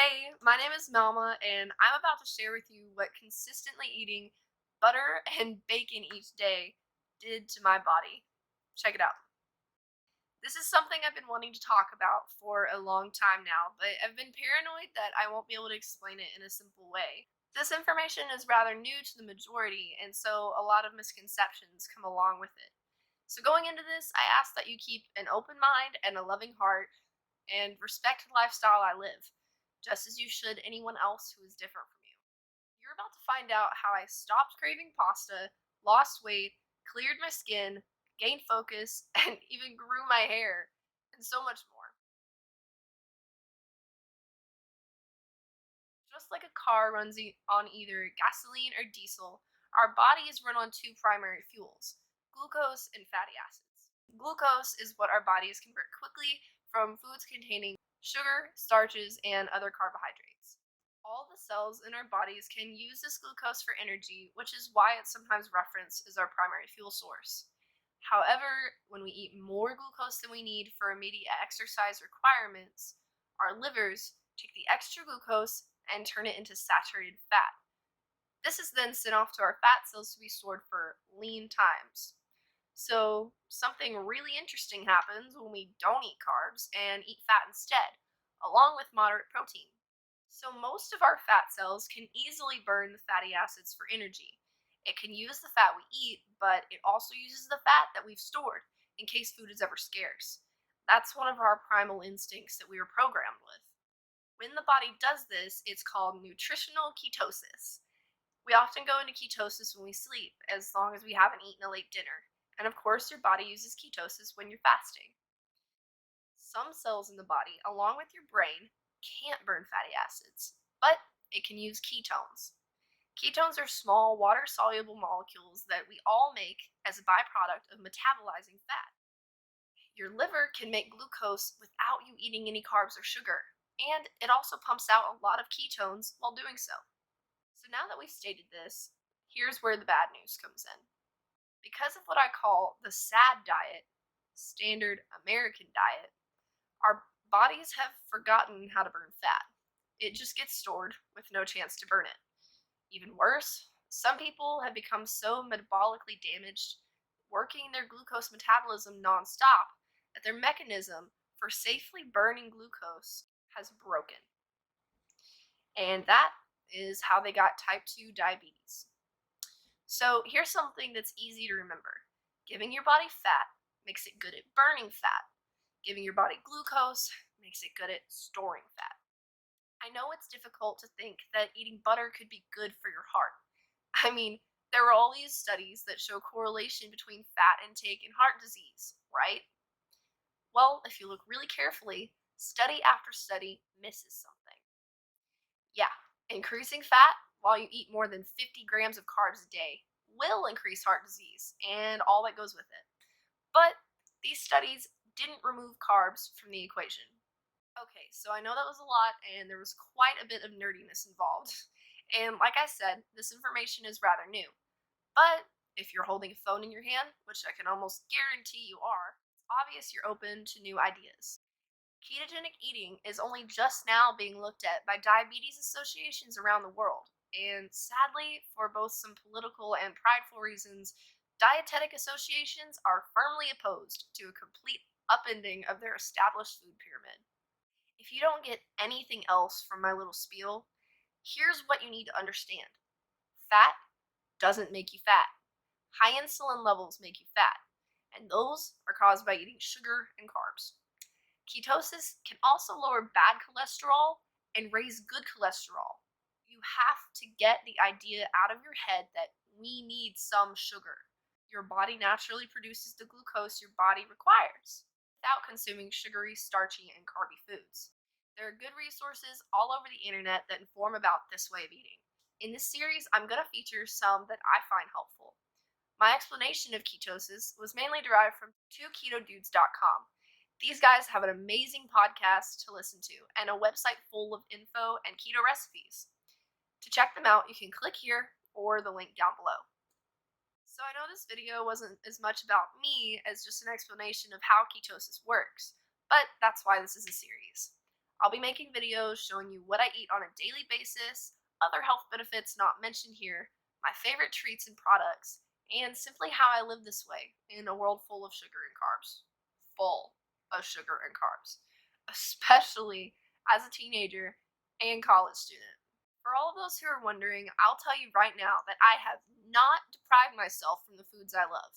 Hey, my name is Melma, and I'm about to share with you what consistently eating butter and bacon each day did to my body. Check it out. This is something I've been wanting to talk about for a long time now, but I've been paranoid that I won't be able to explain it in a simple way. This information is rather new to the majority, and so a lot of misconceptions come along with it. So, going into this, I ask that you keep an open mind and a loving heart and respect the lifestyle I live, just as you should anyone else who is different from you. You're about to find out how I stopped craving pasta, lost weight, cleared my skin, gained focus, and even grew my hair, and so much more. Just like a car runs on either gasoline or diesel, our body is run on two primary fuels: glucose and fatty acids. Glucose is what our bodies convert quickly from foods containing sugar, starches, and other carbohydrates. All the cells in our bodies can use this glucose for energy, which is why it's sometimes referenced as our primary fuel source. However, when we eat more glucose than we need for immediate exercise requirements, our livers take the extra glucose and turn it into saturated fat. This is then sent off to our fat cells to be stored for lean times. So, something really interesting happens when we don't eat carbs and eat fat instead, along with moderate protein. So, most of our fat cells can easily burn the fatty acids for energy. It can use the fat we eat, but it also uses the fat that we've stored in case food is ever scarce. That's one of our primal instincts that we were programmed with. When the body does this, it's called nutritional ketosis. We often go into ketosis when we sleep, as long as we haven't eaten a late dinner. And of course, your body uses ketosis when you're fasting. Some cells in the body, along with your brain, can't burn fatty acids, but it can use ketones. Ketones are small, water soluble molecules that we all make as a byproduct of metabolizing fat. Your liver can make glucose without you eating any carbs or sugar, and it also pumps out a lot of ketones while doing so. So now that we've stated this, here's where the bad news comes in. Because of what I call the SAD diet, standard American diet, our bodies have forgotten how to burn fat. It just gets stored with no chance to burn it. Even worse, some people have become so metabolically damaged, working their glucose metabolism nonstop, that their mechanism for safely burning glucose has broken. And that is how they got type 2 diabetes. So here's something that's easy to remember. Giving your body fat makes it good at burning fat. Giving your body glucose makes it good at storing fat. I know it's difficult to think that eating butter could be good for your heart. I mean, there are all these studies that show correlation between fat intake and heart disease, right? Well, if you look really carefully, study after study misses something. Yeah, increasing fat while you eat more than 50 grams of carbs a day will increase heart disease and all that goes with it. But these studies didn't remove carbs from the equation. Okay, so I know that was a lot and there was quite a bit of nerdiness involved. And like I said, this information is rather new. But if you're holding a phone in your hand, which I can almost guarantee you are, it's obvious you're open to new ideas. Ketogenic eating is only just now being looked at by diabetes associations around the world. And sadly, for both some political and prideful reasons, dietetic associations are firmly opposed to a complete upending of their established food pyramid. If you don't get anything else from my little spiel, here's what you need to understand: fat doesn't make you fat. High insulin levels make you fat, and those are caused by eating sugar and carbs. Ketosis can also lower bad cholesterol and raise good cholesterol. You have to get the idea out of your head that we need some sugar. Your body naturally produces the glucose your body requires without consuming sugary, starchy, and carby foods. There are good resources all over the internet that inform about this way of eating. In this series, I'm going to feature some that I find helpful. My explanation of ketosis was mainly derived from 2ketodudes.com. These guys have an amazing podcast to listen to and a website full of info and keto recipes. To check them out, you can click here or the link down below. So I know this video wasn't as much about me as just an explanation of how ketosis works, but that's why this is a series. I'll be making videos showing you what I eat on a daily basis, other health benefits not mentioned here, my favorite treats and products, and simply how I live this way in a world full of sugar and carbs. Full of sugar and carbs, especially as a teenager and college student. For all of those who are wondering, I'll tell you right now that I have not deprived myself from the foods I love.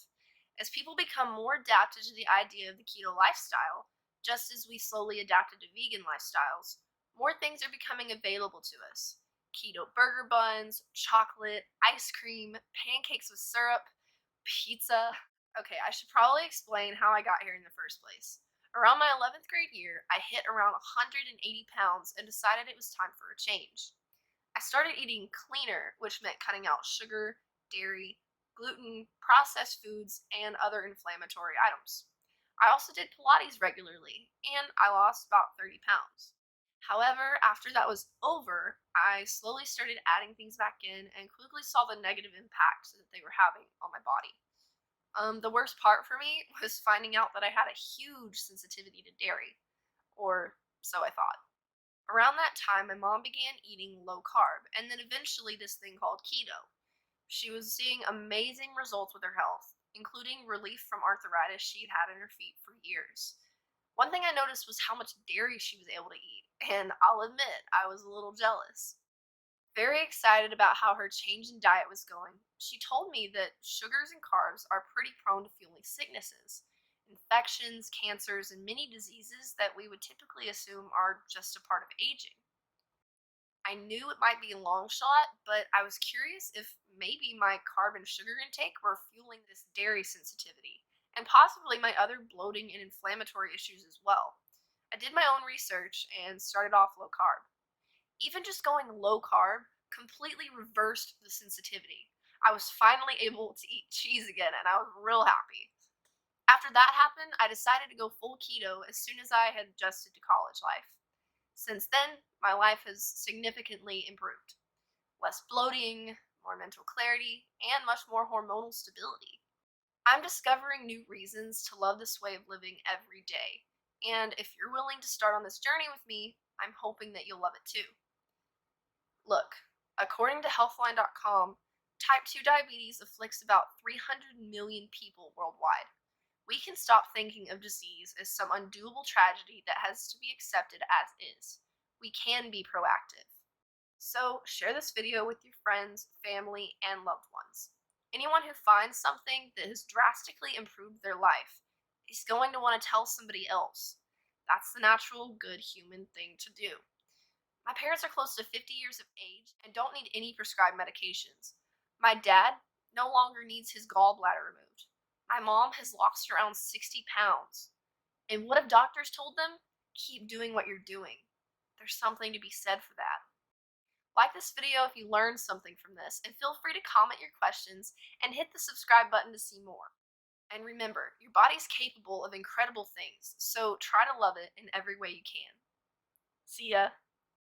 As people become more adapted to the idea of the keto lifestyle, just as we slowly adapted to vegan lifestyles, more things are becoming available to us. Keto burger buns, chocolate, ice cream, pancakes with syrup, pizza. Okay, I should probably explain how I got here in the first place. Around my 11th grade year, I hit around 180 pounds and decided it was time for a change. I started eating cleaner, which meant cutting out sugar, dairy, gluten, processed foods, and other inflammatory items. I also did Pilates regularly, and I lost about 30 pounds. However, after that was over, I slowly started adding things back in and quickly saw the negative impacts that they were having on my body. The worst part for me was finding out that I had a huge sensitivity to dairy, or so I thought. Around that time, my mom began eating low carb, and then eventually this thing called keto. She was seeing amazing results with her health, including relief from arthritis she'd had in her feet for years. One thing I noticed was how much dairy she was able to eat, and I'll admit I was a little jealous. Very excited about how her change in diet was going, she told me that sugars and carbs are pretty prone to fueling sicknesses, infections, cancers, and many diseases that we would typically assume are just a part of aging. I knew it might be a long shot, but I was curious if maybe my carb and sugar intake were fueling this dairy sensitivity, and possibly my other bloating and inflammatory issues as well. I did my own research and started off low carb. Even just going low carb completely reversed the sensitivity. I was finally able to eat cheese again, and I was real happy. After that happened, I decided to go full keto as soon as I had adjusted to college life. Since then, my life has significantly improved. Less bloating, more mental clarity, and much more hormonal stability. I'm discovering new reasons to love this way of living every day. And if you're willing to start on this journey with me, I'm hoping that you'll love it too. Look, according to Healthline.com, type 2 diabetes afflicts about 300 million people worldwide. We can stop thinking of disease as some undoable tragedy that has to be accepted as is. We can be proactive. So, share this video with your friends, family, and loved ones. Anyone who finds something that has drastically improved their life is going to want to tell somebody else. That's the natural, good human thing to do. My parents are close to 50 years of age and don't need any prescribed medications. My dad no longer needs his gallbladder removed. My mom has lost around 60 pounds. And what have doctors told them? Keep doing what you're doing. There's something to be said for that. Like this video if you learned something from this, and feel free to comment your questions and hit the subscribe button to see more. And remember, your body's capable of incredible things, so try to love it in every way you can. See ya!